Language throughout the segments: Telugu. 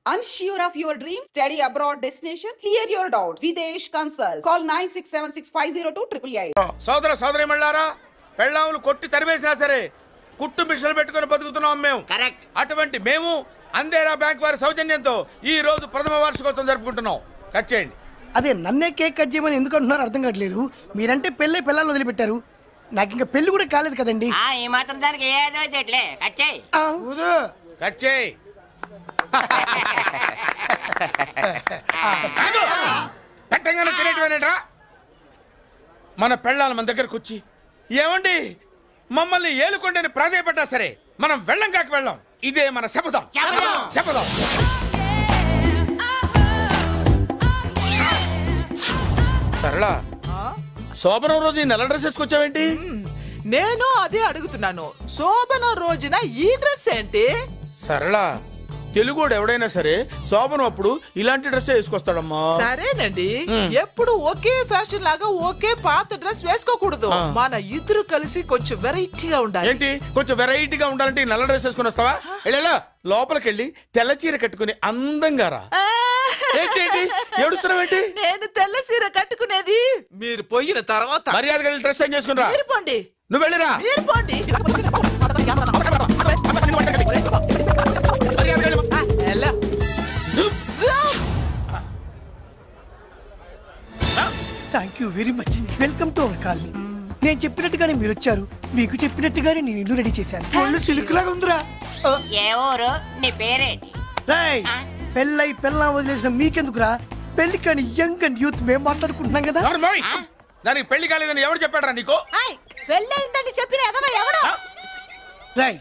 Unsure of your dream? Study abroad destination? Clear your doubts. Videsh Consult. Call 9676502888. సోదర సోదరి మళ్ళారా పెళ్ళాములు కొట్టి తరివేసినా సరే కుట్టు మిషన్లు పెట్టుకుని బతుకుతున్నాం మేము. కరెక్ట్. అటువంటి మేము అందేరా బ్యాంక్ వారి సౌజన్యంతో ఈ రోజు ప్రథమ వార్షికోత్సవం జరుపుకుంటున్నాం. కట్ చేయండి. అదే నన్నే కేక్ కట్ చేయమని ఎందుకు అంటున్నారో అర్థం కావట్లేదు. మీరంటే పిల్లల్ని వదిలిపెట్టారు, నాకు ఇంకా పెళ్లి కూడా కాలేదు కదండి. ఈ మాత్రం దానికి ఏదో చెట్లే కట్ చేయి. కట్ చేయి. పెట్టంగానే తినేటివేనేట్రా. మన పెళ్ళాలు మన దగ్గరకు వచ్చి ఏమండి మమ్మల్ని ఏలుకొండని ప్రాధాయపడ్డా సరే మనం వెళ్ళం కాక వెళ్ళాం. ఇదే మన శపథం. శపథం. సరళ శోభనం రోజు ఈ నల్ల డ్రెస్ వేసుకొచ్చావేంటి? నేను అదే అడుగుతున్నాను. శోభనం రోజున ఈ డ్రెస్ ఏంటి? సరళ తెలుగుడు ఎవడైనా సరే శోభనం అప్పుడు ఇలాంటి డ్రెస్ వేసుకొస్తాడమ్మా. సరేనండి, ఎప్పుడు ఒకే ఫ్యాషన్ లాగా ఒకే పాత డ్రెస్ వేసుకోకూడదు. మన ఇద్దరు కలిసి కొంచెం వెరైటీగా ఉండాలి. ఏంటి కొంచెం వెరైటీగా ఉండాలంటే నల్ల డ్రెస్ వేసుకుని వస్తావా? వెళ్ళా లోపలికి వెళ్ళి తెల్ల చీర కట్టుకుని అందంగా రా. ఏంటి ఏడుస్తున్నావేంటి? నేను తెల్ల చీర కట్టుకునేది మీరు పోయిన తర్వాత. మర్యాదగా వెళ్ళి డ్రెస్ చేంజ్ చేసుకుని రా. మీరు పోండి. నువ్వు వెళ్ళిరా. మీరు పోండి. Thank you very much. Welcome to our colony. నేను చెప్పినట్టుగానే మీరు వచ్చారు, మీకు చెప్పినట్టుగానే నేను ఇల్లు రెడీ చేశాను. ఒళ్ళు సిల్క్ లాగా ఉందిరా. ఏ ఊరు? నీ పేరేంటి? రాయ్ పెళ్ళై పెళ్ళా వదిలేసిన మీకెందుకురా? పెళ్లి కాని యంగ్ అండ్ యూత్ మేము మాట్లాడుకుంటున్నాం కదా. దానికి పెళ్లి కాలేదని ఎవరు చెప్పాడరా నీకు? పెళ్ళయిందని చెప్పిన ఎదవ ఎవడు? రాయ్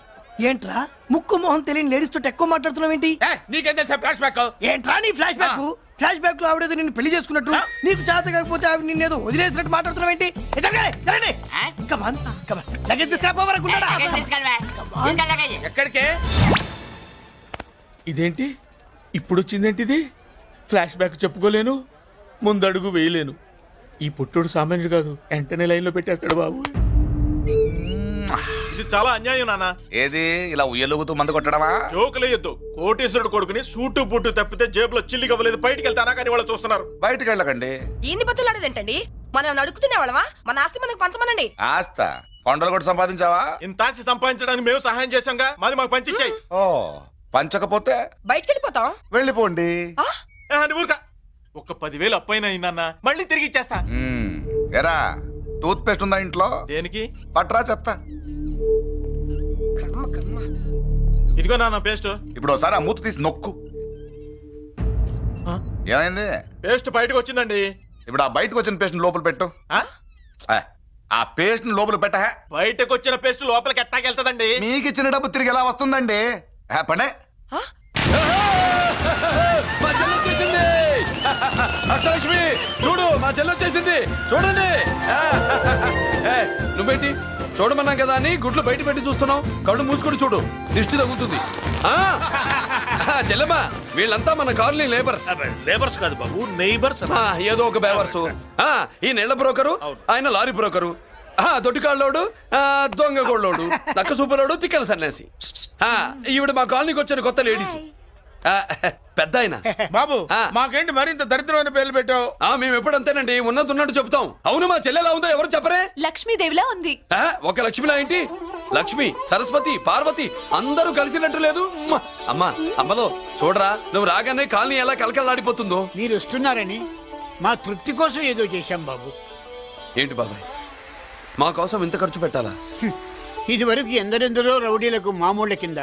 ఏంట్రా ముక్కు మొహం తెలియని లేడీస్ తోటి ఎక్కువ మాట్లాడుతున్నావు ఏంటి? నీకేం తెలుసా ఫ్లాష్ బ్యాక్? ఏంట్రా నీ ఫ్లాష్ బ్యాక్? ఫ్లాష్ బ్యాక్ లో ఆవిడేదో నిన్ను పెళ్లి చేసుకున్నట్టు, నీకు చేత కాకపోతే ఆవిడ నిన్నేదో వదిలేసినట్టు మాట్లాడుతున్నావు ఏంటి? ఎక్కడికే? ఇదేంటి ఇప్పుడు వచ్చిందేంటి? ఇది ఫ్లాష్ బ్యాక్ చెప్పుకోలేను, ముందడుగు వేయలేను. ఈ పుట్టుడు సామాన్యుడు కాదు, వెంటనే లైన్ లో పెట్టేస్తాడు బాబు. ఇది చాలా అన్యాయం నాన్న. ఏది ఇలా ఉయ్యలుగుతూ మందు కొట్టడమా? జోకులేయొద్దు. కోటేశ్వరుడు కొడుకుని సూటు బూటు తప్పితే జేబులో చిల్లి కవ్వలేదు, బయటికి వెళ్తానా కానీ వాళ్ళు చూస్తున్నారు. బయటికి వెళ్ళకండి. ఈయన్ని బతులాడేదేంటండి? మనం అడుగుతున్న వాళ్ళమా? మన ఆస్తి మనకు పంచమనండి. ఆస్త కొండలు కూడా సంపాదించావా? ఇంత ఆస్తి సంపాదించడానికి మేము సహాయం చేశాంగా, మాది మాకు పంచిచ్చాయి. ఓ పంచకపోతే బయటికి వెళ్ళిపోతాం. వెళ్ళిపోండి. ఊరుక. ఒక 10,000 అప్పైనా నాన్న, మళ్ళీ తిరిగి ఇచ్చేస్తా. ఎరా టూత్ పేస్ట్ ఉందా ఇంట్లో? దేనికి? పట్రా చెప్తా. ఇదిగో నాన్న పేస్ట్. ఇప్పుడు ఒకసారి ఆ మూత తీసి నొక్కు. ఏమైంది? పేస్ట్ బయటకు వచ్చిందండి. ఇప్పుడు ఆ బయటకు వచ్చిన పేస్ట్ లోపల పెట్టు. ఆ పేస్ట్ లోపల పెట్ట. బయటకు వచ్చిన పేస్ట్ లోపలికి ఎట్టాకెళ్తదండి? మీకు ఇచ్చిన డబ్బు తిరిగి ఎలా వస్తుందండి? పడే అష్టలక్ష్మి చూడు, మా చెల్లి వచ్చేసింది. చూడండి. నువ్వేంటి చూడమన్నాం కదా అని గుడ్లు బయట పెట్టి చూస్తున్నావు? కళ్ళు మూసుకొని చూడు, దిష్టి తగులుతుంది. చెల్లెమ్మా వీళ్ళంతా మన కాలనీ లేబర్స్. లేబర్స్ కాదు బాబు, నైబర్స్. ఏదో ఒక బేవర్స్. ఈ నెళ్ల బ్రోకరు, ఆయన లారీ బ్రోకరు, దొడ్డికాళ్ళోడు, దొంగ గోళ్ళోడు, నక్క సూపరోడు, తిక్కల సన్యాసి. ఈవిడ మా కాలనీకి వచ్చిన కొత్త లేడీస్. పెద్ద ఆయన. బాబు మాకేంటి మరింత దరిద్రమైన పేర్లు పెట్టావు? మేము ఎప్పుడంతేనండి, ఉన్నట్టు చెప్తాం. అవును మా చెల్లెలా ఉందో ఎవరు చెప్పరే? లక్ష్మీదేవిలా ఉంది. ఒక లక్ష్మిలా ఏంటి? లక్ష్మి, సరస్వతి, పార్వతి అందరూ కలిసినట్టు లేదు. అమ్మా అమ్మలో చూడరా, నువ్వు రాగానే కాలనీ ఎలా కలకలాడిపోతుందో. మీరు వస్తున్నారని మా తృప్తి కోసం ఏదో చేశాం బాబు. ఏంటి బాబాయ్, మా కోసం ఇంత ఖర్చు పెట్టాలా? ఇదివరకు ఎందరెందరో రౌడీలకు మామూళ్ళ కింద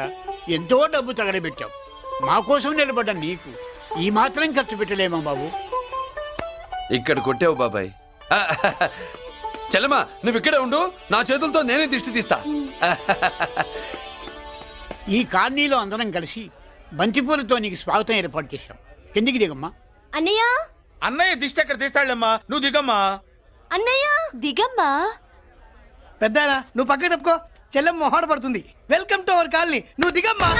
ఎంతో డబ్బు తగలబెట్టాం. మా కోసం నిలబడ్డ నీకు ఈ మాత్రం ఖర్చు పెట్టలేమా బాబు? ఇక్కడ కొట్టావు బాబాయ్. చెల్లెమ్మా నువ్వు ఇక్కడే ఉండు, నా చేతులతో నేనే దిష్టి తీస్తా. ఈ కాలనీలో అందరం కలిసి బంతిపూలతో నీకు స్వాగతం ఏర్పాటు చేశాం. కిందికి దిగమ్మా. అన్నయ్య. అన్నయ్య దిష్టి ఎక్కడ తీస్తాడమ్మా? నువ్వు దిగమ్మా. అన్నయ్య దిగమ్మా. పెద్దాయనా నువ్వు పక్కకి తప్పుకో, చెల్లెమ్మ మొహాట పడుతుంది. Welcome to our colony. నువ్వు దిగమ్మా.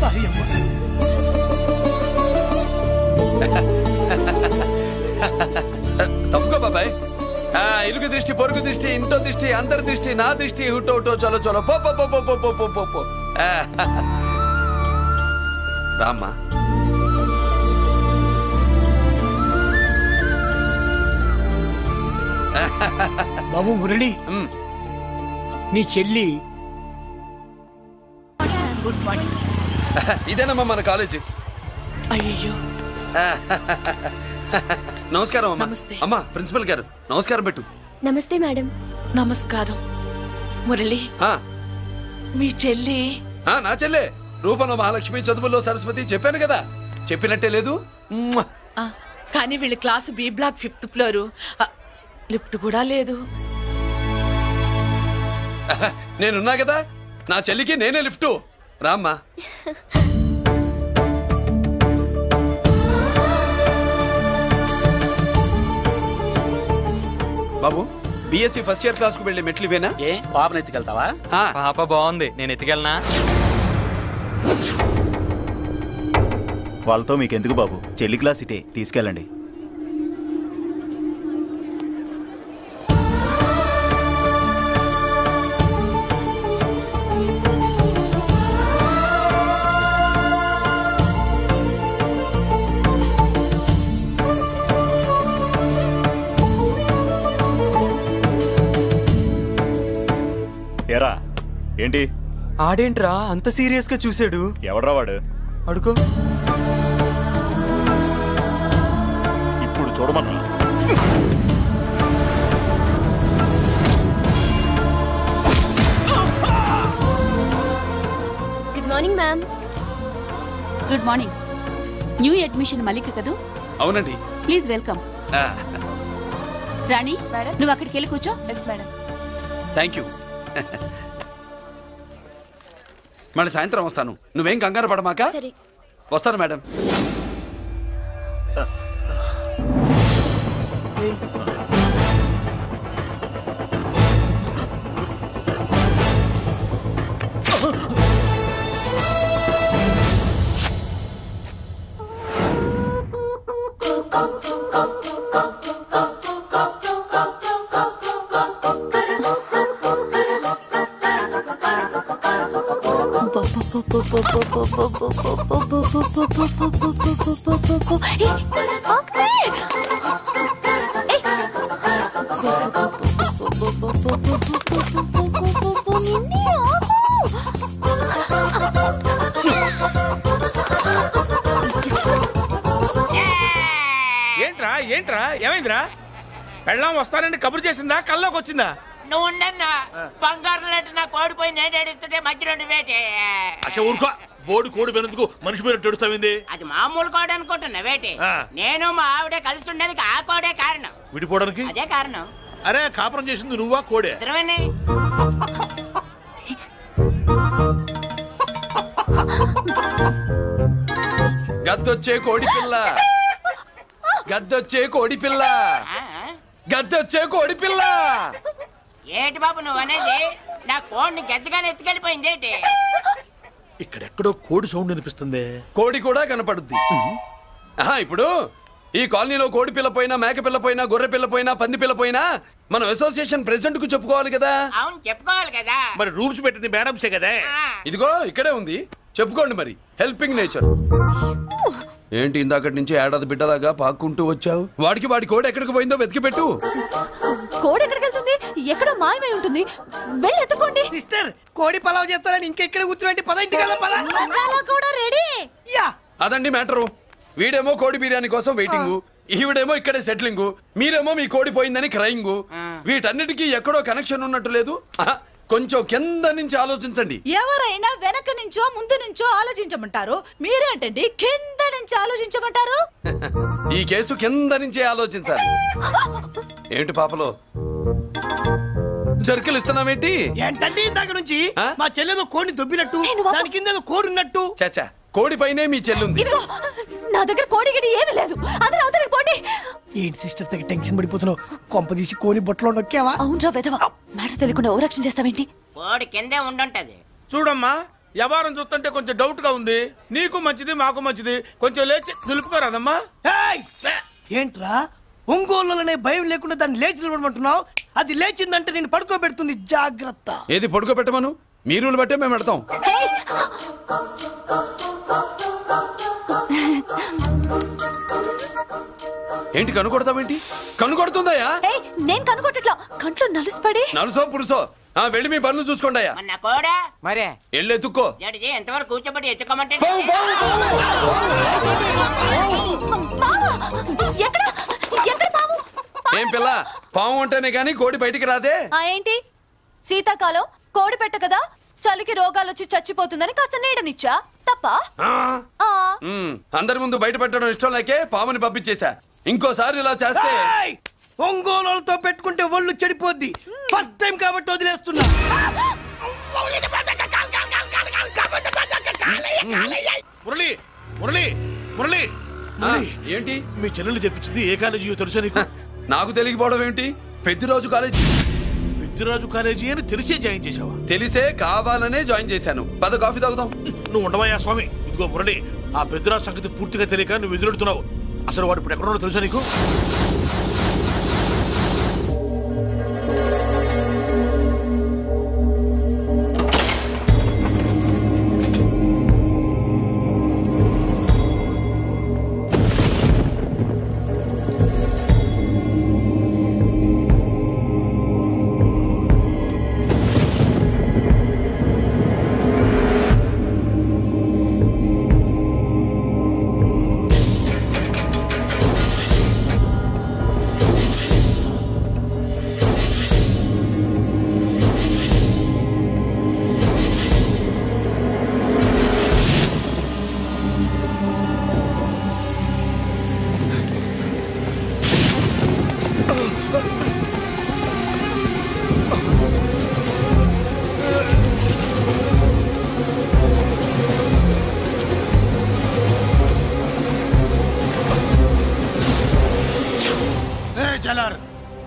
సారీ అమ్మా. తప్పుకో బాబాయ్. ఇలుగు దృష్టి పొరుగు దృష్టి ఇంటో దృష్టి అందరి దృష్టి నా దృష్టి హుటో హుటో చలో చలో పో పో పో పో పో పో పో పో. రామ్మా. బాబు మురళి, నీ చెల్లి గుడ్ మార్నింగ్. ఇదేనమ్మా మన కాలేజీ. అయ్యో నమస్కారం అమ్మా. నమస్తే. అమ్మా ప్రిన్సిపల్ గారు నమస్కారం పెట్టు. నమస్తే మేడం. నమస్కారం. మురళి, ఆ, మీ చెల్లి నా చెల్లె రూపంలో మహాలక్ష్మి, చదువుల్లో సరస్వతి. చెప్పాను కదా, చెప్పినట్టే లేదు. కానీ వీళ్ళ class B block 5th floor. Lift కూడా లేదు. నేనున్నా కదా, నా చెల్లికి నేనే లిఫ్ట్. రామ్మా. బాబు, బిఎస్సి ఫస్ట్ ఇయర్ క్లాస్ కు వెళ్ళి మెట్లు ఇవేనా? ఏ పాపను ఎత్తుకెళ్తావా? పాప బాగుంది, నేను ఎత్తుకెళ్ళనా? వాళ్ళతో మీకెందుకు బాబు, చెల్లి క్లాస్ ఇటే, తీసుకెళ్ళండి. ఏరా ఏంటి? ఆడేంట్రా అంత సీరియస్ గా చూసాడు? ఎవడ్రా వాడు? అడుకో. ఇప్పుడు చూడమన్నా. Good morning ma'am. Good morning. New admission Mallika కదూ? అవునండి. Please welcome. రాణి, నువ్వు అక్కడికి వెళ్ళి కూర్చో. Yes madam. Thank you. మళ్ళీ సాయంత్రం వస్తాను, నువ్వేం కంగారు పడమాక. వస్తాను మేడం. ఏంట్రా ఏంట్రా ఏమైందిరా? పెళ్ళాం వస్తానండి కబురు చేసిందా, కల్లోకి వచ్చిందా? నువ్వు ఉండన్నా బంగారు లాంటి నా కోడిపోయి నేను ఏడుస్తుంటే మధ్యలో వేటే. అసలు ఊరుకో, బోర్డు కోడి పెనందుకు మనిషి మీద తెడుస్తావింది. అది మామూలు కోడి అనుకుంటున్నా వేటే. నేను మా ఆవిడే కలిసి ఉండడానికి ఆ కోడే కారణం. విడిపోవడానికి అదే కారణం. అరే కాపురం చేసింది నువ్వా కోడే? ఇద్దరమేనే. గద్దొచ్చే కోడి పిల్ల, గద్దొచ్చే కోడి పిల్ల, గద్దొచ్చే కోడి పిల్ల. ఏటి బాబు నువ్వు అనేది? నా కోడిని గద్దగానే ఎత్తుకెళ్ళిపోయింది ఏంటి? ఇక్కడెక్కడో కోడి సౌండ్ అనిపిస్తుంది. కోడి కూడా కనపడుద్ది. ఇప్పుడు ఈ కాలనీలో కోడి పిల్ల పోయినా, మేక పిల్ల పోయినా, గొర్రె పిల్ల పోయినా, పంది పిల్ల పోయినా మనం అసోసియేషన్ ప్రెసిడెంట్ కు చెప్పుకోవాలి కదా. అవును చెప్పుకోవాలి కదా. మరి రూల్స్ పెట్టింది మేడమ్సే కదా. ఇదిగో ఇక్కడే ఉంది, చెప్పుకోండి మరి. Helping nature. ఏంటి ఇందాకటి నుంచి ఏడాది బిడ్డలాగా పాక్కుంటూ వచ్చావు? వాడికి వాడి కోడి ఎక్కడికి పోయిందో వెతికి పెట్టు. కోడి ఎక్కడికి వెళ్తుంది? ఎక్కడో మాయమై ఉంటుంది, వెళ్ళి ఎత్తుకోండి. సిస్టర్, కోడి పలావ్ చేస్తారని ఇంకెక్కడ కూర్చోండి. పద ఇంటికి వెళ్దాం, పద. మసాలా కూడా రెడీ. యా, అదండి మ్యాటరు. వీడేమో కోడి బిర్యానీ కోసం వెయిటింగ్, ఈవిడేమో ఇక్కడే సెటిలింగ్, మీరేమో మీ కోడి పోయిందని క్రయింగ్. వీటన్నిటికీ ఎక్కడో కనెక్షన్ ఉన్నట్టు లేదు. కొంచెం కింద నుంచి ఆలోచించండి. ఎవరైనా వెనక నుంచో ముందు నుంచో ఆలోచించమంటారు, మీరేంటండి కింద నుంచి ఆలోచించమంటారు? ఈ కేసు కింద నుంచే ఆలోచించాలి. ఏంటి పాపలో జర్కలు ఇస్తున్నావేంటి? ఏంటండి ఇందాక నుంచి మా చెల్లెదో కోడిని దొబ్బినట్టు, దాని కింద కోడి ఉన్నట్టు. చచ్చా, కోడి పైనే మీ చెల్లుంది. నా దగ్గర కోడి గిడి ఏమీ లేదు. అందరూ అవతలికి పోండి. ఏంటి సిస్టర్ దగ్గర టెన్షన్ పడిపోతున్నావు? కొంప తీసి కోని బొట్టలో నొక్కావా? అవునరా వెధవా, మ్యాటర్ తెలియకుండా ఓ రక్షణ చేస్తావేంటి? కోడి కిందే ఉండుంటది. చూడమ్మా, వ్యవహారం చూస్తుంటే కొంచెం డౌట్ గా ఉంది. నీకు మంచిది, మాకు మంచిది. కొంచెం లేచి నిలుపుకోరాదమ్మా. ఏంట్రా ఒంగోలులోనే భయం లేకుండా దాన్ని లేచి నిలబడమంటున్నావు. అది లేచిందంటే నేను పడుకోబెడుతుంది. జాగ్రత్త. ఏది పడుకోబెట్టమను? మీ రూల్ బట్టే మేము పెడతాం. ఏంటి కనుకొడతావేంటి? కనుకొడుతుందయ్యా? నేను కనుకొట్టట్లా, కంట్లో నలుసుపడి. నలుసో పురుసో వెళ్ళి మీ పనులు చూసుకోండి అయ్యా. మరే వెళ్ళి ఎత్తుక్కో. ఎంతవరకు కూర్చోబట్టి ఎత్తుకోమంటే ఏం పిల్ల, పాము ఉంటేనే గాని కోడి బయటికి రాదే. ఏంటి శీతాకాలం కోడి పెట్ట కదా, చలికి రోగాలు వచ్చి చచ్చిపోతుందని కాస్త నీడనిచ్చా తప్ప. అందరి ముందు బయట పెట్టడం ఇష్టం లేకే పాముని పంపించేశా. ఇంకోసారి ఇలా చేస్తే ఒంగోలుతో పెట్టుకుంటే ఒళ్ళు చెడిపోద్ది. ఫస్ట్ టైం కాబట్టి వదిలేస్తున్నా. మురళి మురళి మురళి ఏంటి మీ చెల్లెలు చెప్పించింది ఏ కాలేజీ తెలుసా నీకు? నాకు తెలియకపోవడం ఏంటి? పెద్దిరాజు కాలేజీ. పెద్దిరాజు కాలేజీ అని తెలిసే జాయిన్ చేసావా? తెలిసే కావాలనే జాయిన్ చేశాను. పద కాఫీ తాగుదాం. నువ్వు ఉండవయ్యా స్వామి. ఇదిగో మురళి, ఆ పెద్దిరాజు సంగతి పూర్తిగా తెలియక నువ్వు ఎదురెడుతున్నావు. అసలు వాడు ఇప్పుడు ఎక్కడున్నాడో తెలుసా నీకు?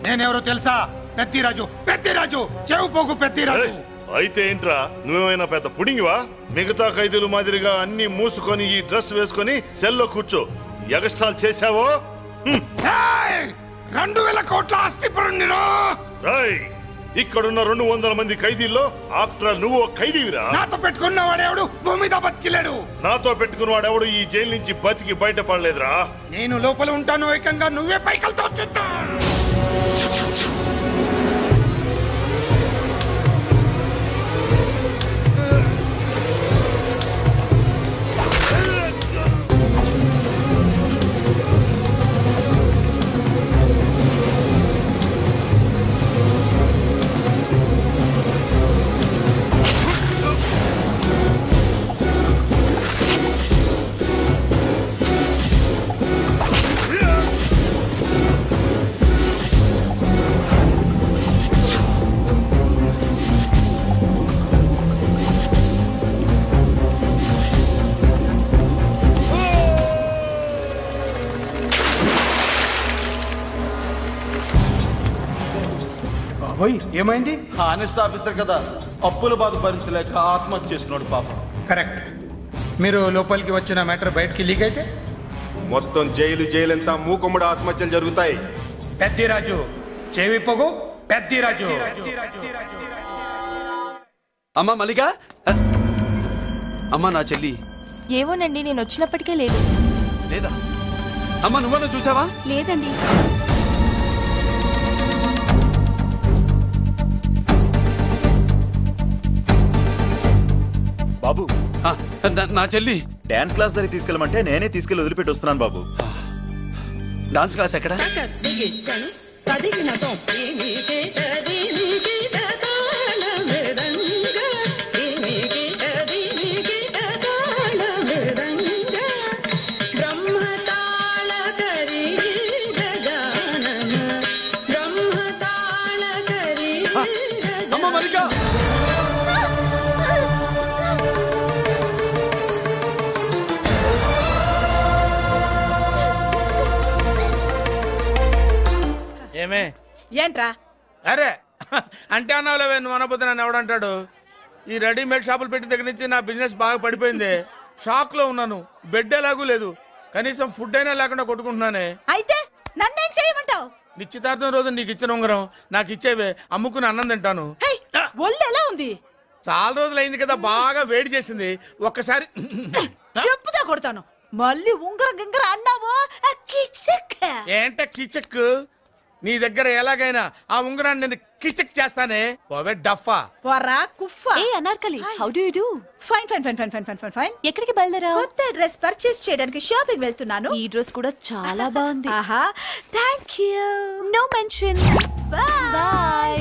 నేనెవరో తెలుసా? పెద్దిరాజు. పెద్దిరాజు చెవు పోగు. పెద్దిరాజు అయితే ఏంట్రా, నువ్వేమైనా పెద్ద పుడింగివా? మిగతా ఖైదీలు మాదిరిగా అన్ని మూసుకొని ఈ డ్రెస్ వేసుకొని సెల్లో కూర్చో. ఎగస్ట్రాల్ చేశావో 2000 కోట్ల ఆస్తి పరుణ్ణిరో. ఇక్కడున్న 200 మంది ఖైదీల్లో ఆఫ్టర్ నువ్వు ఖైదీవిరా. నాతో పెట్టుకున్నవాడెవడు భూమి మీద బతికిలేడు. నాతో పెట్టుకున్నవాడెవడు ఈ జైలు నుంచి బతికి బయటపడలేదురా. నేను లోపల ఉంటాను, ఏకంగా నువ్వే పైకలతో చూస్తా. ఏమైంది? హానెస్ట్ ఆఫీసర్ కదా, అప్పుల బాధ భరించలేక ఆత్మహత్య చేస్తున్నాడు పాపం. కరెక్ట్. మీరు లోపలికి వచ్చిన మ్యాటర్ బయటికి లీక్ అయితే మొత్తం జైలంతా మూకుమ్మడి ఆత్మహత్యలు జరుగుతాయి. పెద్దిరాజు చెవి పొగు. పెద్దిరాజు. అమ్మా మల్లిక, అమ్మా నా చెల్లి. ఏమోనండి, నేను వచ్చినప్పటికే లేదు. లేదా అమ్మా? నువ్వన్నా చూసావా? లేదండి. బాబు, నా చెల్లి డాన్స్ క్లాస్ దగ్గర తీసుకెళ్ళమంటే నేనే తీసుకెళ్ళి వదిలిపెట్టి వస్తున్నాను బాబు. డాన్స్ క్లాస్ ఎక్కడ? అమ్మ మల్లిక, ఏమే? ఏంట్రా? అరే అంటే అన్నావులేవే, నువ్వు అనబోతే నన్ను ఎవడంటాడు? ఈ రెడీమేడ్ షాపులు పెట్టిన దగ్గర నుంచి నా బిజినెస్ బాగా పడిపోయింది. షాక్ లో ఉన్నాను. బెడ్ ఎలాగూ లేదు, కనీసం ఫుడ్ అయినా లేకుండా కొట్టుకుంటున్నానే. అయితే నన్నేం చేయమంటావు? నిశ్చితార్థం రోజు నీకు ఇచ్చిన ఉంగరం నాకు ఇచ్చేవే, అమ్ముకుని అన్నం తింటాను. ఒళ్ళు ఎలా ఉంది? చాలా రోజులు అయింది కదా, బాగా వేడి చేసింది. ఒక్కసారి చెప్పుదా కొడతాను. మళ్ళీ ఉంగరం గింగర అన్నావో ఏంట కిచక్? నీ దగ్గర ఎలాగైనా ఆ ఉంగరాన్ని నేను కిచక్ చేస్తానే. పోవే డఫా. పోరా కుఫా. ఏ Anarkali, how do you do? Fine fine fine fine fine fine fine fine. ఎక్కడికి బయలుదేరావు? కొత్త డ్రెస్ పర్చేస్ చేయడానికి షాపింగ్ వెళ్తున్నాను. ఈ డ్రెస్ కూడా చాలా బాగుంది. ఆహా, థాంక్యూ. No mention. బై.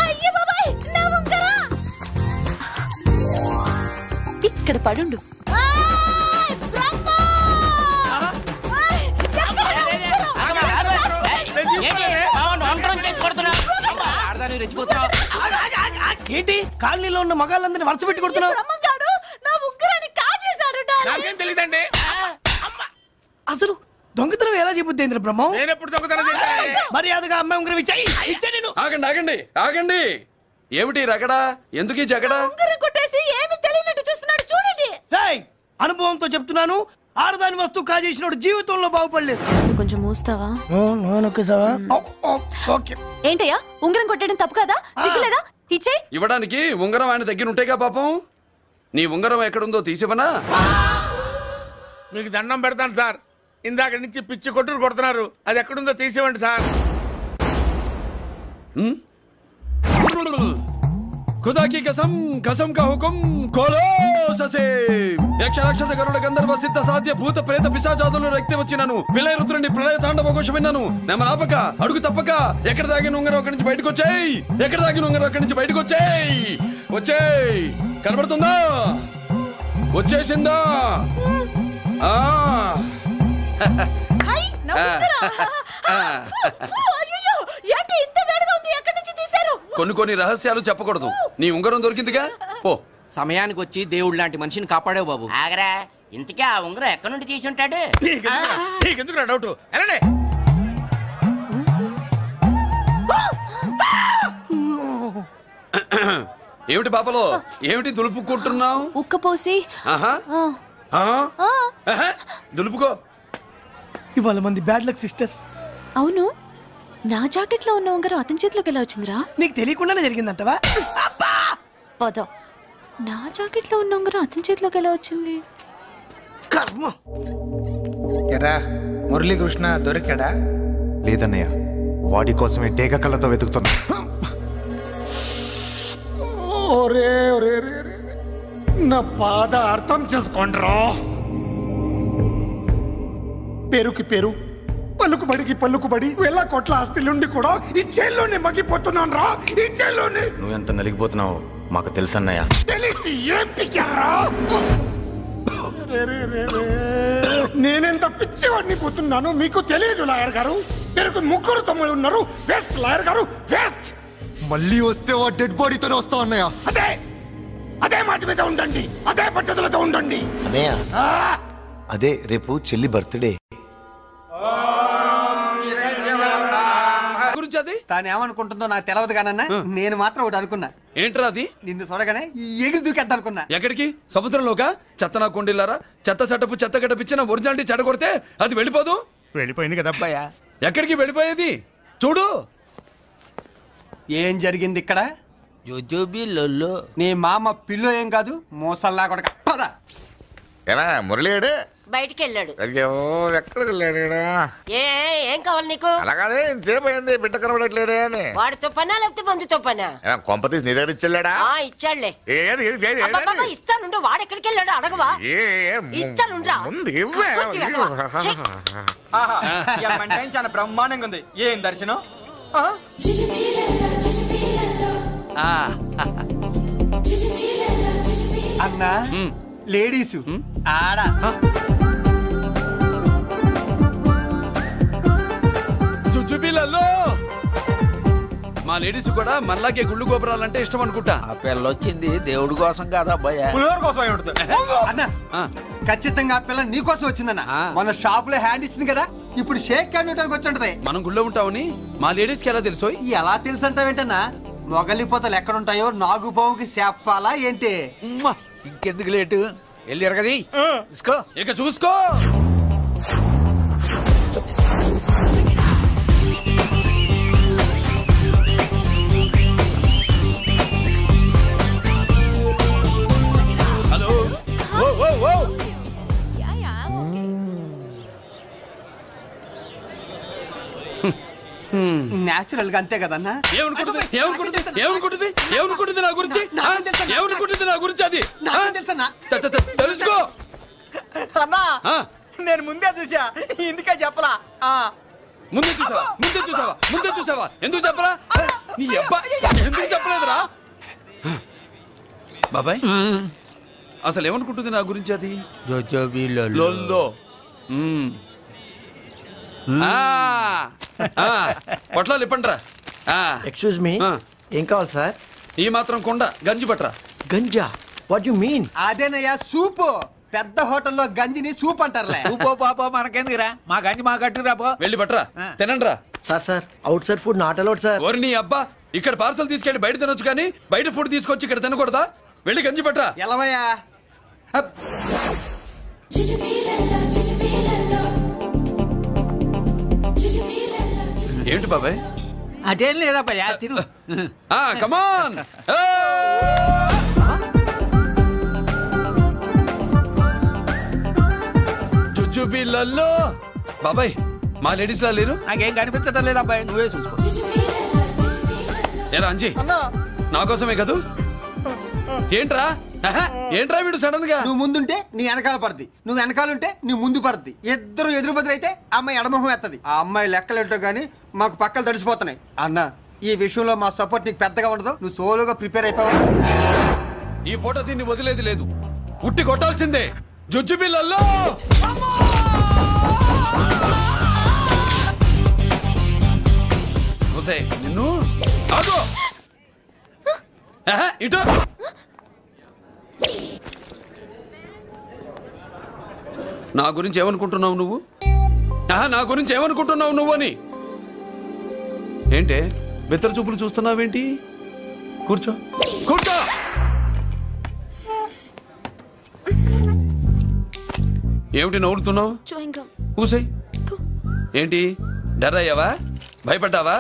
అయ్యో బాబాయ్, నా ఉంగరం ఇక్కడ పడుండు. ఏంటి కాలనీలో ఉన్న మగాళ్ళందరినీ వరుస పెట్టి కొడుతున్నావు? నా ఉంగరాన్ని కాజేశాడు. నాకేం తెలియదండి. అసలు దొంగతనం ఎలా చెబుద్ది బ్రహ్మం? నేను ఎప్పుడు దొంగతనం చేశాను? మర్యాదగా అమ్మాయి ఉంగరం ఇచ్చాయి. ఆగండి ఆగండి ఆగండి. ఏమిటి రగడా? ఎందుకు ఈ జగడా? ఉంగరం కొట్టేసి ఏమీ తెలియనట్టు చూస్తున్నాడు, చూడండి. రేయ్, అనుభవంతో చెప్తున్నాను, ఆడదాని వస్తువు కాజేసినోడు జీవితంలో బాగుపడలేదు. కొంచెం మూస్తావా? ఏంటయ్యా, ఉంగరం కొట్టడం తప్పు కదా? సిగ్గులేదా? ఇచ్చే. ఇవ్వడానికి ఉంగరం ఆయన దగ్గర ఉంటేగా పాపం. నీ ఉంగరం ఎక్కడుందో తీసివనా? మీకు దండం పెడతాను సార్, ఇందాక నుంచి పిచ్చి కొట్టురు కొడుతున్నారు. అది ఎక్కడుందో తీసివ్వండి సార్. खुदा की कसम, कसम का हुकुम खोलो ससे. యక్ష రాక్షస గరుడ గంధర్వ సిద్ధ సాధ్య భూత ప్రేత పిశాచాదులు రక్తి వచ్చినాను. విలయ రుద్రుని ప్రళయ తాండవ ఘోష విన్నాను. నెమలాపక అడుగు తప్పక ఎక్కడ దాగిన ఉంగరం అక్కడి నుంచి బయటకు వచ్చేయ్. ఎక్కడ దాగిన ఉంగరం అక్కడి నుంచి బయటకు వచ్చేయ్. వచ్చేయ్. కనబడుతుందా? వచ్చేసిందా? కొన్ని కొన్ని రహస్యాలు చెప్పకూడదు. నీ ఉంగరం దొరికిందిగా, పో. సమయానికి వచ్చి దేవుడు లాంటి మనిషిని కాపాడావు బాబు. ఆగరా, ఇంతకీ ఆ ఉంగరం ఎక్కడి నుండి తీసి ఉంటాడు? నీకెందుకు డౌట్? వెళ్ళండి. ఏమిటి పాపలో, ఏమిటి దులుపుకుంటున్నావు? ఉక్కపోసి. దులుపుకో. ఇవాళ మంది బ్యాడ్ లక్ సిస్టర్. అవును, నా జాకెట్ లో ఉన్న ఉంగరం అతని చేతిలోకి ఎలా వచ్చిందిరా? నీకు తెలియకుండానే జరిగిందంటవా? పద. నా జాకెట్ లో ఉన్న ఉంగరం అతని చేతిలోకి ఎలా వచ్చింది? కర్మ. ఎరా మురళీకృష్ణ దొరికాడా? లేదన్నయ్య, వాడి కోసమే డేగ కళ్ళతో వెతుకుతున్నా. నా బాధ అర్థం చేసుకోండ్రా. పేరుకి పేరు, పలుకుబడికి పలుకుబడి వేల కోట్ల ఆస్తిలుండి కూడా ఈ జైల్లోనే మగ్గిపోతున్నాను రా. ఈ జైల్లోనే. నువ్వెంత నలిగిపోతున్నావు మాకు తెలుసన్నయ్య. తెలిసి ఏం పిక్కారా? నేనెంత పిచ్చివాడిని పోతున్నాను మీకు తెలియదు లాయర్ గారు. పేరుకు ముగ్గురు తమ్ముళ్ళు ఉన్నారు. వేస్ట్ లాయర్ గారు, వేస్ట్. మళ్ళీ వస్తే ఆ డెడ్ బాడీతోనే వస్తావు అన్నయ్య. అదే మాట మీద ఉండండి, అదే పద్ధతులతో ఉండండి అన్నయ్య. అదే రేపు చెల్లి బర్త్డే. తాను ఏమనుకుంటుందో నాకు తెలియదు కానన్నా, నేను మాత్రం ఒకటి అనుకున్నా. ఏంట్రా అది? నిన్ను చూడగానే ఎగిరి దూకేద్దాం అనుకున్నా. ఎక్కడికి? సముద్రంలోకా? చెత్త నా కొండిల్లారా, చెత్త సెటపు చెత్త గడపిచ్చిన ఒరిజినాలిటీ చెడగొడితే అది వెళ్ళిపోదు. వెళ్ళిపోయింది కదా అబ్బాయా. ఎక్కడికి వెళ్ళిపోయేది? చూడు ఏం జరిగింది ఇక్కడ. నీ మామ పిల్లో ఏం కాదు, మోసల్లా కొడక. పద. ఏనా మురళీడే బయటికి వెళ్ళాడు. అయ్యో, ఎక్కడికి వెళ్ళాడు? ఏం కావాలి నీకు? అలాగే సేపు అయింది, బిడ్డ కనబడట్లేదే అని. వాడితో పనా లేకపోతే మందుతో పనా? కొంపతీసి నీ దగ్గర ఇచ్చాడా? ఇచ్చాడులే. ఏది ఇస్తానుండు. వాడు ఎక్కడికి వెళ్ళాడు అడగవా? ఇస్తానుండ్రా. చాలా బ్రహ్మాండంగా ఉంది. ఏం దర్శనం? అన్నా, లేడీసు ఆడ. చుచ్చుపిల్లల్లో మా లేడీస్ కూడా మళ్ళాకే గుళ్ళు గోపురాలంటే ఇష్టం అనుకుంటా. ఆ పిల్ల వచ్చింది దేవుడి కోసం కాదా అబ్బాయి? అన్నా, ఖచ్చితంగా ఆ పిల్ల నీ కోసం వచ్చిందన్న. మన షాప్ లో హ్యాండ్ ఇచ్చింది కదా, ఇప్పుడు షేక్ హ్యాండ్ ఇవ్వడానికి వచ్చి ఉంటది. మనం గుళ్ళో ఉంటామని మా లేడీస్ కి ఎలా తెలుసు? ఎలా తెలుసు అంటావేంటన్నా? మొగలిపోతలు ఎక్కడుంటాయో నాగుబావుకి చెప్పాలా ఏంటి? ఇంకెందుకు లేటు? వెళ్ళారు కదా, ఇక చూసుకో. నేచురల్ గా అంతే కదన్నా. ఏమనుకుంటుంది నా గురించి? ఏమనుకుంటుంది నా గురించి? అది తెలుసుకో అన్నా. నేను ముందే చూసా, ఇందుకే చెప్పలా. ముందే చూసావా? ఎందుకు చెప్పరా? నీ అబ్బా ఎందుకు చెప్పలేదురా? బాబాయ్ అసలు ఏమనుకుంటుంది నా గురించి? అది లొల్లో. పొట్లాలు ఇప్పండ్రా. ఎక్స్క్యూజ్ మీ, ఏం కావాలి సార్? ఈ మాత్రం కొండ గంజి పట్రా. గంజా? What you mean? అదేనయ్యా సూపు. పెద్ద హోటల్లో గంజిని సూప్ అంటారులే. సూపో పాపో మనకెందుకురా, మా గంజి మా కట్టురా పో. వెళ్ళి పట్రా, తినండ్రా. Sir outside food not allowed sir. ఓరి నీ అబ్బా, ఇక్కడ పార్సల్ తీసుకెళ్ళి బయట తినొచ్చు కానీ బయట ఫుడ్ తీసుకొచ్చి ఇక్కడ తినకూడదా? వెళ్ళి గంజి పట్రా. ఎలవయ్యా. ఏంటి బాబాయ్? అదేం లేదబ్బా, తిను. కమాన్. జుజుబిళ్ళల్లో బాబాయ్ మా లేడీస్ లా లేరు? నాకేం కనిపించడం లేదు అబ్బాయి, నువ్వే చూసుకో. ఏరా అంజీ, నా కోసమే కదూ? ఏంట్రా వీడు సడన్ గా? నువ్వు ముందుంటే నీ వెనకాల పడుతుంది, నువ్వు వెనకాలంటే నీ ముందు పడుతుంది. ఇద్దరు ఎదురు బదులైతే అమ్మాయి ఎడమొహం ఎత్తది. ఆ అమ్మాయి లెక్కలేంటో గానీ మాకు పక్కలు తడిసిపోతున్నాయి. అన్న, ఈ విషయంలో మా సపోర్ట్ నీకు పెద్దగా ఉండదు. నువ్వు సోలోగా ప్రిపేర్ అయిపోవాలి. ఈ పూట దీన్ని వదిలేది లేదు, ఉట్టి కొట్టాల్సిందే. జుజుబిళ్ళల్లో నిన్ను ఆగు. ఇటు నా గురించి ఏమనుకుంటున్నావు నువ్వు? నా గురించి ఏమనుకుంటున్నావు నువ్వు అని? ఏంటే బెత్తర చూపులు చూస్తున్నావేంటి? కూర్చో. ఏమిటి నవ్వుతున్నావు? కూసాయి. ఏంటి డర్ అయ్యావా? భయపడ్డావా?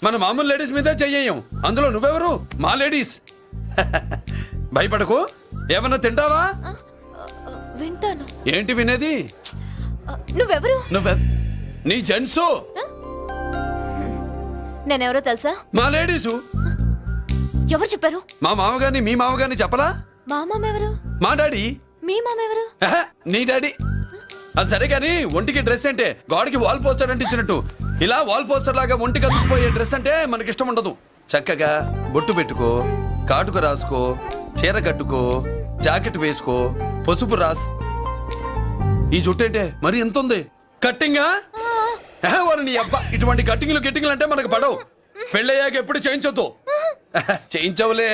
మన మామూలు లేడీస్ మీద చెయ్యం, అందులో నువ్వెవరు? మా లేడీస్. భయపడకు. ఏమన్నా తింటావా? వింటాను. ఏంటి వినేది? నువ్వెవరు? నీ జెంట్సు. నేనెవరో తెలుసా? మా లేడీసు. ఎవరు చెప్పారు? మా మామగారిని మీ మామగారిని చెప్పలా? మా మామ ఎవరు? మా డాడీ. మీ మామ ఎవరు? నీ డాడీ. అది సరే కానీ ఒంటికి డ్రెస్ అంటే గాడికి వాల్ పోస్టర్ అంటే ఇచ్చినట్టు ఇలా వాల్ పోస్టర్ లాగా ఒంటికి అందుకుపోయే డ్రెస్ అంటే మనకి ఇష్టం ఉండదు. చక్కగా బొట్టు పెట్టుకో, కాటుక రాసుకో, చీర కట్టుకో, జాకెట్ వేసుకో, పసుపు రాస్. ఈ జుట్టు అంటే మరి ఎంత ఉంది? కట్టింగా? నీ అబ్బా, ఇటువంటి కట్టింగ్లు అంటే మనకు పడవు. పెళ్ళయ్యాక ఎప్పుడు చేయించొద్దు. చేయించవులే.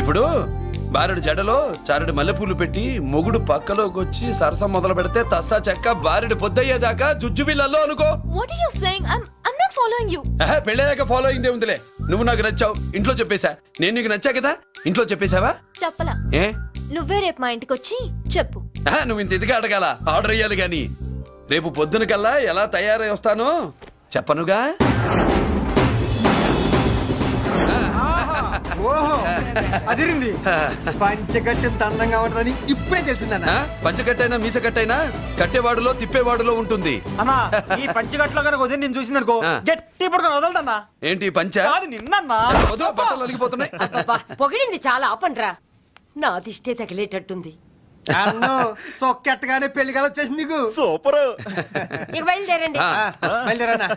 ఇప్పుడు బారెడు జడలో చారెడు మల్లెపూలు పెట్టి మొగుడు పక్కలోకి వచ్చి సరసం మొదలు పెడితే తస్సా చెక్క బారెడు పొద్దయ్యేదాకా జుజుబిళ్ళల్లో అనుకో. పెళ్ళయ్యాక ఫాలో అయిందే ఉందిలే. నువ్వు నాకు నచ్చావు, ఇంట్లో చెప్పేశా. నేను నీకు నచ్చా కదా, ఇంట్లో చెప్పేశావా? చెప్పలా. నువ్వే రేపు మా ఇంటికి వచ్చి చెప్పు. నువ్వు ఇంత ఇదిగా అడగాల, ఆర్డర్ అయ్యాలి గాని. రేపు పొద్దున కల్లా ఎలా తయారై వస్తానో చెప్పనుగా. ఓహో, అదిరింది. పంచగట్టెంత అందంగా ఉంటుందని ఇప్పుడే తెలిసిందన్న. పంచగట్టైనా మీసగట్టైనా కట్టేవాడులో తిప్పేవాడులో ఉంటుంది అన్నా. ఈ పంచగట్లో కనుక వదిలి నేను చూసిందనుకో గట్టి పడుకొని వదలదన్నా. ఏంటి పంచ? నిన్నన్నా బట్టలు అలిగిపోతున్నాయి. పొగిడింది చాలా, ఆపండ్రా. నా దిష్టే తగిలేటట్టుంది. సొక్కెట్టగానే పెళ్లి కాలం వచ్చేసింది నీకు. సూపర్. ఇక బయలుదేరండి. బయలుదేరన్నా.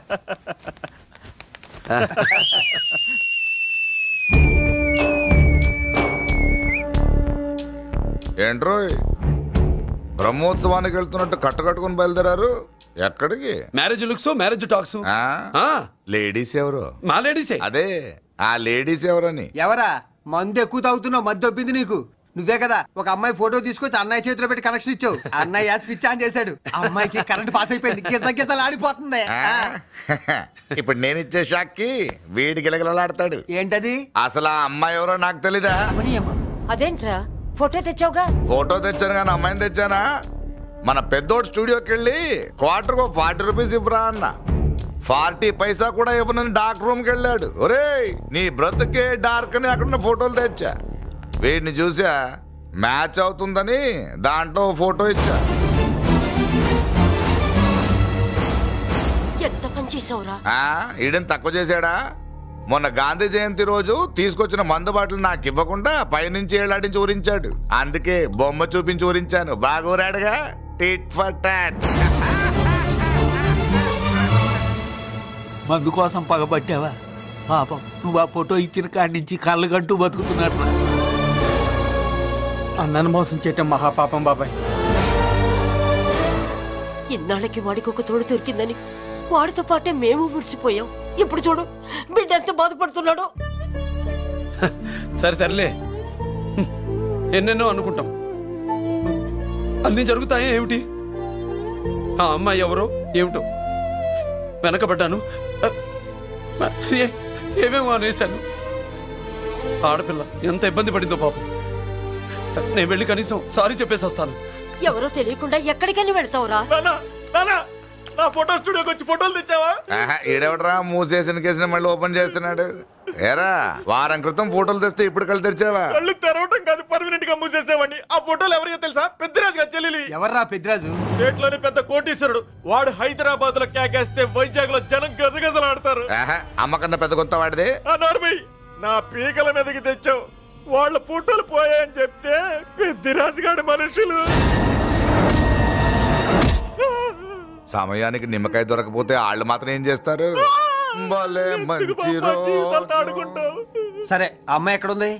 ఏంట్రోయ్, బ్రహ్మోత్సవానికి వెళ్తున్నట్టు కట్టుకొని బయలుదేరారు? ఎక్కడికి? Marriage looks, marriage talks. Ladies ఎవరు? మా లేడీసే. అదే ఆ లేడీస్ ఎవరని. ఎవరా? మందు ఎక్కువ తాగుతున్నావు, మధ్య ఒప్పింది నీకు. నువ్వే కదా ఒక అమ్మాయి ఫోటో తీసుకొచ్చి అన్నయ్య చేతిలో పెట్టి కనెక్షన్ ఇచ్చావు. అన్నయ్య స్విచ్ ఆన్ చేశాడు, అమ్మాయికి కరెంట్ పాస్ అయిపోయింది. గిజగిజలు ఆడిపోతుంది. ఇప్పుడు నేను ఇచ్చే షాక్కి వీడి గిలగిలలాడతాడు. ఏంటది? అసలు ఆ అమ్మాయి ఎవరో నాకు తెలీదా? అదేంట్రా ఫోటో తెచ్చావుగా? ఫోటో తెచ్చాను కానీ అమ్మాయిని తెచ్చానా? మన పెద్దోడు స్టూడియోకి వెళ్ళి క్వార్టర్కు 40 రూపీస్ ఇవ్వరా అన్న. 40 పైసా కూడా ఇవ్వనని డార్క్ రూమ్కి వెళ్ళాడు. ఒరేయ్, నీ బ్రతుకే డార్క్ అని అక్కడ ఫోటోలు తెచ్చా. వీడిని చూసా మ్యాచ్ అవుతుందని దాంట్లో ఫోటో ఇచ్చా. ఎంత చేసావురా? ఈడని తక్కువ చేశాడా? మొన్న గాంధీ జయంతి రోజు తీసుకొచ్చిన మందు బాటలు నాకు ఇవ్వకుండా పైనుంచి ఏలాడించి ఊరించాడు. అందుకే బొమ్మ చూపించి ఊరించాను. బాగా ఊరాడుగా. Tit for tat. మందు కోసం పగబట్టావా? పాపం నువ్వు ఆ ఫోటో ఇచ్చిన కాడి నుంచి కళ్ళు గంటూ బతుకుతున్నట్రా. అన్నను మోసం చేయటం మహాపాపం బాబాయ్. ఇన్నాళ్ళకి వాడికి ఒక తోడు దొరికిందని వాడితో పాటే మేము మురిసిపోయాం. ఇప్పుడు చూడు బిడ్డ ఎంత బాధపడుతున్నాడో. సరే తరలే, ఎన్నెన్నో అనుకుంటాం, అన్నీ జరుగుతాయా ఏమిటి? ఆ అమ్మాయి ఎవరో ఏమిటో వెనకబడ్డాను, ఏమేమో అనేశాను. ఆడపిల్ల ఎంత ఇబ్బంది పడిందో పాపం. నేను వెళ్ళి కనీసం సారీ చెప్పేసి వస్తాను. ఎవరో తెలియకుండా ఎక్కడికైనా వెళ్తావురా? నా ఫోటో స్టూడియోకి వచ్చి ఫోటోలు తెచ్చావా? ఈడెవడరా మూసేసిన కేసుని మళ్ళీ ఓపెన్ చేస్తున్నాడు? ఏరా వారం క్రితం ఫోటోలు తెస్తే ఇప్పుడు కళ్ళు తెరిచావా? కళ్ళు తెరవటం కాదు, పర్మనెంట్ గా మూసేసేవాడిని. ఆ ఫోటోలు ఎవరికో తెలుసా? పెద్దరాజు గారి చెల్లెలి. ఎవర్రా పెద్దరాజు? స్టేట్లోని పెద్ద కోటీశ్వరుడు. వాడు హైదరాబాద్ లో కేకేస్తే వైజాగ్ లో జనం గజగజలాడతారు. అమ్మకన్నా పెద్ద కొత్త వాడిది. నా పీకల మీదకి తెచ్చావు. వాళ్ళ ఫోటోలు పోయాయని చెప్తే పెద్దరాజు గారి మనుషులు. సమయానికి నిమ్మకాయ దొరకపోతే వాళ్ళు మాత్రం ఏం చేస్తారు? సరే అమ్మాయి ఎక్కడుంది?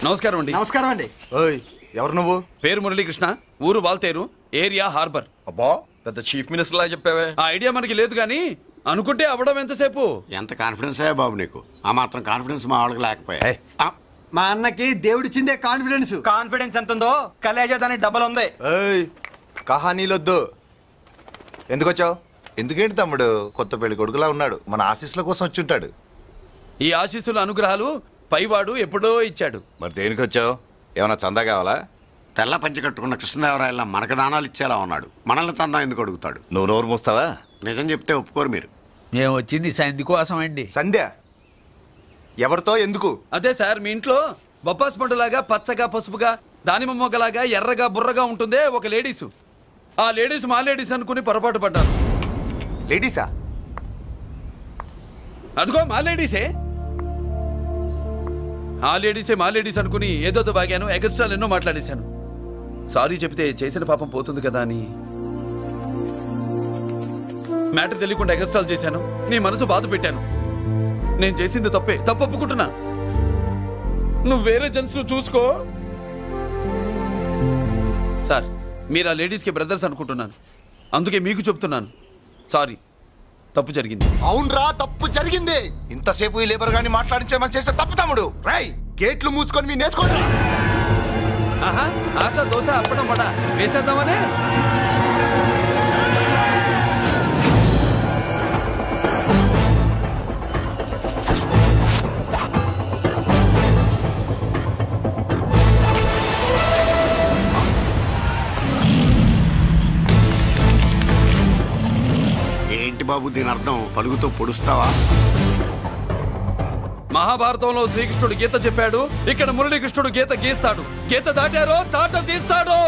నమస్కారం అండి. నమస్కారం అండి. ఎవరు నువ్వు? పేరు మురళీకృష్ణ, ఊరు వాల్తేరు, ఏరియా హార్బర్. అబ్బా పెద్ద చీఫ్ మినిస్టర్ లాగా చెప్పావే. ఆ ఐడియా మనకి లేదు కానీ అనుకుంటే అవ్వడం ఎంతసేపు? ఎంత కాన్ఫిడెన్స్ అయ్యా బాబు నీకు? ఆ మాత్రం కాన్ఫిడెన్స్ మా వాళ్ళకి లేకపోయా? మా అన్నకి దేవుడిచ్చిందే కాన్ఫిడెన్స్. కాన్ఫిడెన్స్ ఎంత ఉందో కలేజా దానికి డబల్ ఉంది. కహానీలొద్దు. ఎందుకు వచ్చావు? ఎందుకేంటి తమ్ముడు కొత్త పెళ్లి కొడుకులా ఉన్నాడు. మన ఆశీస్సుల కోసం వచ్చి ఉంటాడు. ఈ ఆశీస్సుల అనుగ్రహాలు పైవాడు ఎప్పుడో ఇచ్చాడు. మరి దేనికి వచ్చావు? ఏమైనా చందా కావాలా? తెల్ల పంచి కట్టుకున్న కృష్ణదేవరాయల మనకు దానాలు ఇచ్చేలా ఉన్నాడు. మనల్ని చందా ఎందుకు అడుగుతాడు? నువ్వు నోరు మూస్తావా? నిజం చెప్తే ఒప్పుకోరు మీరు. మేము వచ్చింది సంధి కోసం అండి. సంధ్య ఎవరితో ఎందుకు? అదే సార్, మీ ఇంట్లో బొప్పాస్ పండులాగా పచ్చగా పసుపుగా దానిమ్మ మొగ్గలాగా ఎర్రగా బుర్రగా ఉంటుందే ఒక లేడీసు. ఆ లేడీస్ మా లేడీస్ అనుకుని పొరపాటు పడ్డాను. లేడీసా? అదిగో మా లేడీసే. ఆ లేడీసే మా లేడీస్ అనుకుని ఏదో బాగాను, ఎగస్ట్రాలు ఎన్నో మాట్లాడేశాను. సారీ చెప్తే చేసిన పాపం పోతుంది కదా అని మ్యాటర్ తెలియకుండా ఎగస్ట్రాలు చేశాను. నీ మనసు బాధ పెట్టాను. నేను చేసింది తప్పే, తప్పు ఒప్పుకుంటున్నా. నువ్వు వేరే జెంట్స్ చూసుకో. సార్, మీరు ఆ లేడీస్కి బ్రదర్స్ అనుకుంటున్నాను, అందుకే మీకు చెప్తున్నాను. సారీ, తప్పు జరిగింది. అవునరా, తప్పు జరిగింది. ఇంతసేపు ఈ లేబర్ గాని మాట్లాడించేమని చేస్తే తప్పు తమ్ముడు. రై గేట్లు మూసుకొని మీరు నేర్చుకోండి. ఆహా, ఆశ దోశ అప్పడం వడ వేసేద్దామనే. ఏంటి బాబు దీని అర్థం? పలుగుతో పొడుస్తావా? మహాభారతంలో శ్రీకృష్ణుడు గీత చెప్పాడు, ఇక్కడ మురళీకృష్ణుడు గీత గీస్తాడు. గీత దాటారో తాట తీస్తాడు.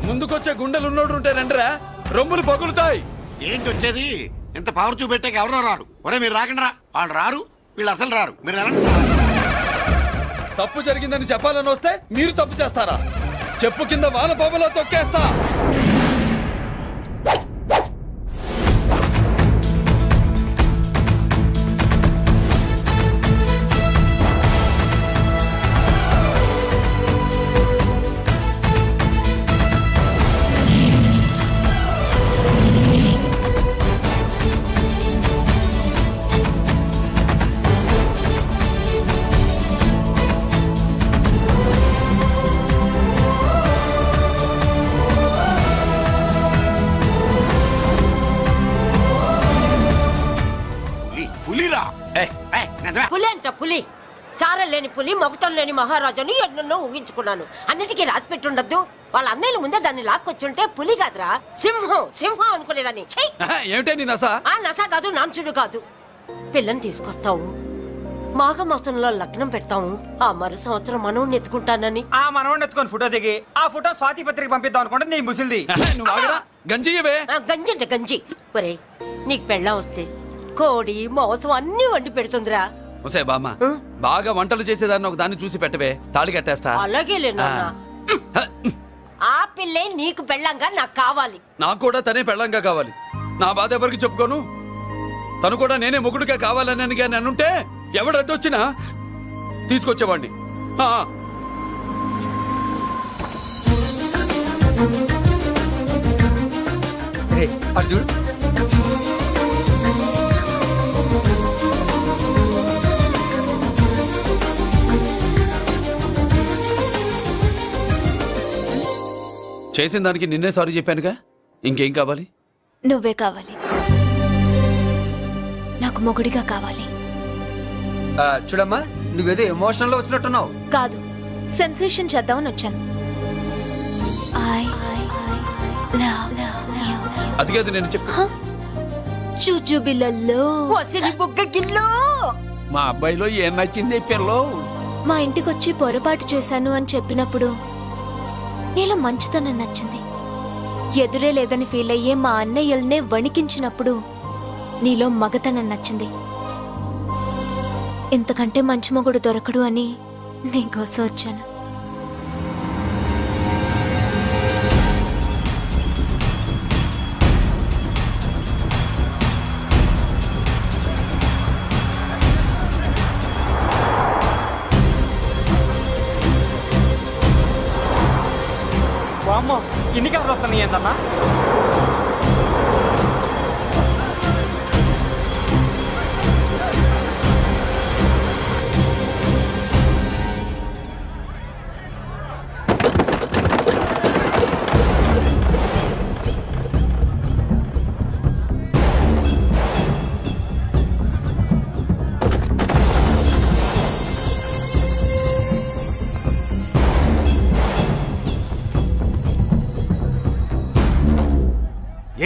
ముందుకొచ్చే గుండెలున్నోడు ఉంటే రండిరా, రొమ్ములు పగులుతాయి. ఏంటి వచ్చేది? ఇంత పవర్ చూపెట్టాక ఎవరో రారు. ఒరే మీరు రాకండి రా. వాళ్ళు రారు, వీళ్ళు అసలు రారు. మీరు ఎలా? తప్పు జరిగిందని చెప్పాలని వస్తే మీరు తప్పు చేస్తారా? చెప్పు కింద వాన బాబులో తొక్కేస్తా. పులి చారం లేని పులి మొగటం లేని మహారాజుని ఎన్నెన్నో ఊహించుకున్నాను. అన్నిటికీ రాసి పెట్టుండద్దు. వాళ్ళ అన్నయ్యల ముందే దాన్ని లాక్కొచ్చుంటే పులి కాదురా, సింహం సింహం అనుకునేదాన్ని. ఏమిటే నీ నస? ఆ నస కాదు, నాంచుడు కాదు. పిల్లని తీసుకొస్తావు, మాఘమాసంలో లగ్నం పెడతాము. ఆ మరు సంవత్సరం మనోడిని ఎత్తుకుంటానని. ఆ మనోడిని ఎత్తుకొని ఫోటో దిగి ఆ ఫోటో స్వాతి పత్రిక పంపిద్దాం అనుకుంటే నీ ముసిల్ది. గంజి గంజి అంటే గంజి. ఒరే నీకు పెళ్ళం వస్తే కోడి మాంసం అన్ని వండి పెడుతుందిరా. ఒసే బామ్మ, బాగా వంటలు చేసేదాన్ని ఒక దాన్ని చూసి పెట్టవే, తాళి కట్టేస్తా. అలాగే లేనా? ఆ పిల్లే నీకు పెళ్ళంగా నాకు కావాలి. నాకు కూడా తనే పెళ్ళంగా కావాలి. నా బాధ ఎవరికి చెప్పుకోను. తను కూడా నేనే మొగుడుగా కావాలని కానీ అనుంటే ఎవడు అడ్డొచ్చినా తీసుకొచ్చేవాడిని. అర్జున్ చేసిన దానికి నిన్నే సారీ చెప్పానుగా, ఇంకేం కావాలి? నువ్వే కావాలి, నాకు మొగుడిగా కావాలి. చూడమ్మా, నువ్వేదో ఎమోషనల్ లో వచ్చినట్టున్నావు. కాదు, సెన్సేషన్ చేద్దామని వచ్చాను. అది కాదు నేను చెప్పు. చుచుబిళ్ళల్లో మా అబ్బాయిలో ఏం నచ్చింది పిల్లో? మా ఇంటికొచ్చి పొరపాటు చేశాను అని చెప్పినప్పుడు నీలో మంచితనం నచ్చింది. ఎదురే లేదని ఫీల్ అయ్యే మా అన్నయ్యల్నే వణికించినప్పుడు నీలో మగతనం నచ్చింది. ఇంతకంటే మంచి మొగుడు దొరకడు అని నీకోసం వచ్చాను. అమ్మో, ఇన్ని కలర్ వస్తున్నాయి ఏంటన్నా?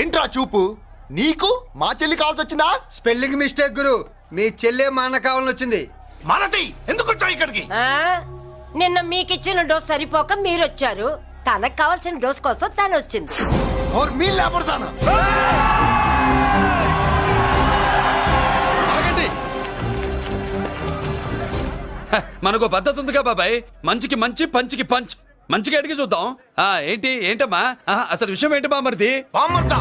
ఏంట్రా చూపు? నీకు మా చెల్లి కావాల్సి వచ్చిందా? స్పెల్లింగ్ మిస్టేక్ గురు. మీ చెల్లె మా అన్న కావాలని వచ్చింది. మనది ఎందుకు వచ్చావు ఇక్కడికి? నిన్న మీకిచ్చిన డోస్ సరిపోక మీరు వచ్చారు. తనకు కావాల్సిన డోస్ కోసం తను వచ్చింది. మనకు పద్ధతి ఉందిగా బాబాయ్. మంచికి మంచి, పంచికి పంచ్. మంచిగా అడిగి చూద్దాం. ఏంటమ్మా అసలు విషయం ఏంటి బామర్ది? బామర్దా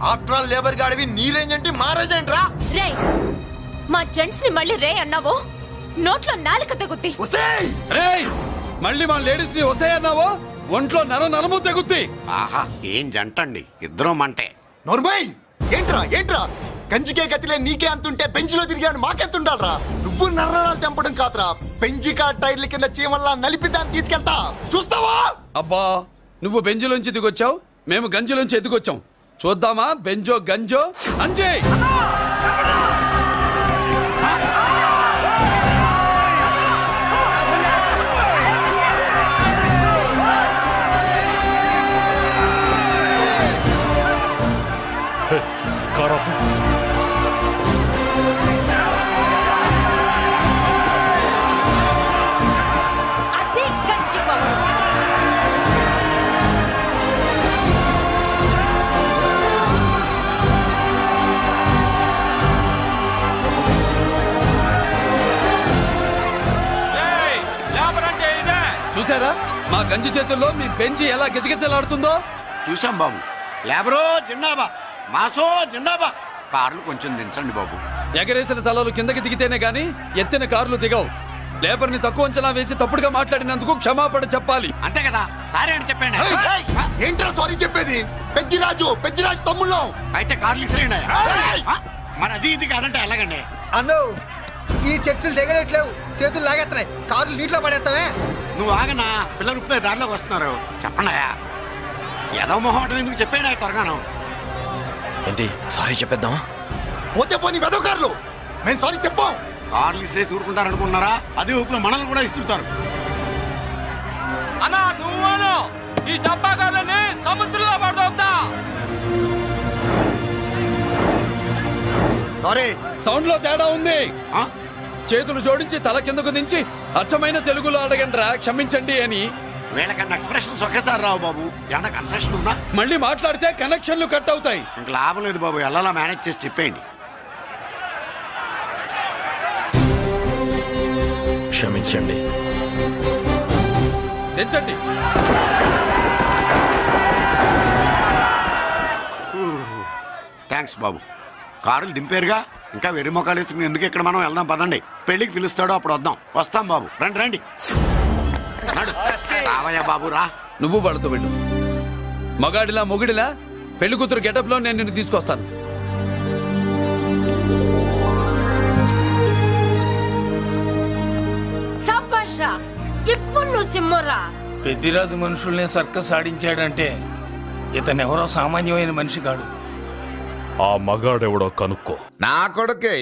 ఆఫ్టర్ ఆల్ లేబర్ గాడివి నీ రేంజ్ అంటే మా రేంజ్ ఏంట్రా? రే, మా జెంట్స్ ని మళ్ళీ రే అన్నావో నోట్లో నాలుక తెగుద్ది. రేయ్, మళ్ళీ మా లేడీస్ ని వసే అన్నావో ఒంట్లో నరము తెగుద్ది. ఆహా, ఏం జంటండి, ఇద్దరం మంటే. నోర్మై, ఏంట్రా కంచికే గతిలే నీకే అంతుంటే బెంచ్లో తిరిగాను మాకెంతుండాలరా? నువ్వు నర్రాలు తెంపడం కాదురా, పెంచికా టైర్ల కింద చీమల్లా నలిపి దాన్ని తీసుకెళ్తా, చూస్తావా? అబ్బా, నువ్వు బెంజులోంచి దిగొచ్చావు, మేము గంజిలోంచి ఎదిగొచ్చాం. చూద్దామా బెంజో గంజో అంజే. చూసారా మా గంజి చేతుల్లో మీ బెంచి ఎలా గిజగిజలాడుతుందో? చూసాం బాబు. లేబరో జిందాబా, మాసో జిందాబా. కార్లు కొంచెం దించండి బాబు. ఎగరేసిన తలలు కిందకి దిగితేనే గాని ఎత్తిన కార్లు దిగవు. లేబర్ ని తక్కువ అంచనా వేసి తప్పుడుగా మాట్లాడినందుకు క్షమాపణ చెప్పాలి. అంతే కదా, సారీ అని చెప్పండి. ఏంట్రా సారీ చెప్పేది? పెద్దిరాజు తమ్ముళ్ళం. అయితే కార్లు ఇసిరేయండి. మరి అది ఇది కాదంటే ఎలాగండి? అన్నో, ఈ చర్చలు దిగలేట్లేవు, చేతులు లాగేస్తున్నాయి, కార్లు నీటిలో పడేస్తావే. నువ్వు ఆగనా, పిల్లలు ఇప్పుడే దారిలోకి వస్తున్నారు. చెప్పండి, ఏదో మొహం ఎందుకు చెప్పేయండి త్వరగాను. ఏంటి సారీ చెప్పేద్దామా? పోతే పోనీ వెదవ కార్లు, మేము సారీ చెప్పాం. కార్లు ఇసిరేసి ఊరుకుంటారు అనుకున్నారా? అదే ఊపిలో మనల్ని కూడా ఇస్తుంటారు. అన్నా నువ్వు ఈ డబ్బా గాలని సముద్రంలో పడదవుతా. సారీ, సౌండ్ లో తేడా ఉంది. చేతులు జోడించి తల కిందకు దించి అచ్చమైన తెలుగులో అడగండ్రా క్షమించండి అని. వీళ్ళకన్నా ఎక్స్ప్రెషన్స్ ఒకేసారి రావు బాబు. ఏమన్నా కన్సెషన్ ఉందా? మళ్ళీ మాట్లాడితే కనెక్షన్లు కట్ అవుతాయి. ఇంక లాభం లేదు బాబు, ఎలా మేనేజ్ చేసి చెప్పేయండి. క్షమించండి. తెచ్చండి. థ్యాంక్స్ బాబు. కారులు దింపారుగా, ఇంకా వెర్రి మొక్కలు వేసుకుని ఎందుకు ఇక్కడ మనం వెళ్దాం పదండి. పెళ్లికి పిలుస్తాడో అప్పుడు వద్దాం. వస్తాం బాబు, రండి రండి. రావయ్యా బాబు రా. నువ్వు వాళ్ళతో వెళ్ళు. మగాడిలా మొగుడిలా పెళ్లి కూతురు గెటప్ లో నేను నిన్ను తీసుకొస్తాను. సభాషా, ఇప్పుడు నువ్వు సింహరా. పెద్దిరాజు మనుషుల్ని సర్కస్ ఆడించాడంటే ఇతనెవరో సామాన్యమైన మనిషి కాడు. ఆ మగాడెవడో కనుక్కో. నా కొడుకే